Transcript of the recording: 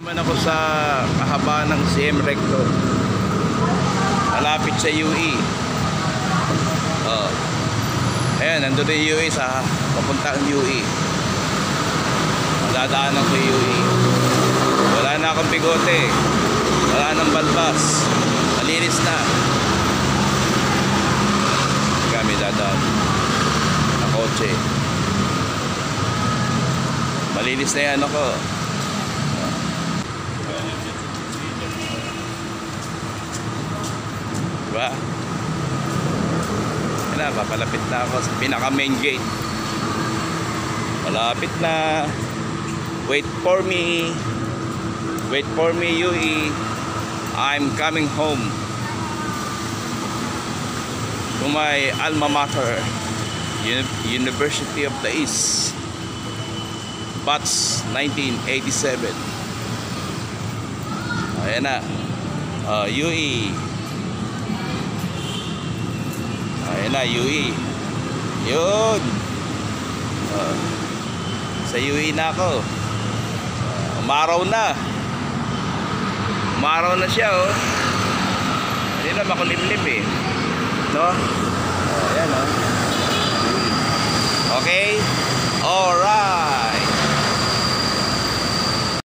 Naman ako sa kahabaan ng CM Recto, malapit sa UE. Ayan, nandun yung UE sa papuntang UE. Madadaanan ko yung UE. Wala na akong bigote, wala nang balbas, malinis na. Kami dadaan na kotse. Malinis na yan ako. Diba? Yan na, papalapit na ako sa pinaka main gate. Malapit na. Wait for me. Wait for me, UE. I'm coming home to my alma mater, University of the East, batch 1987. Ayan na, UE. Ayan na, UE. Yun. Sa UE na ako. Umaraw na. Umaraw na siya, oh. Hindi na makulimlim eh. No? Ayan, oh. Okay? Alright.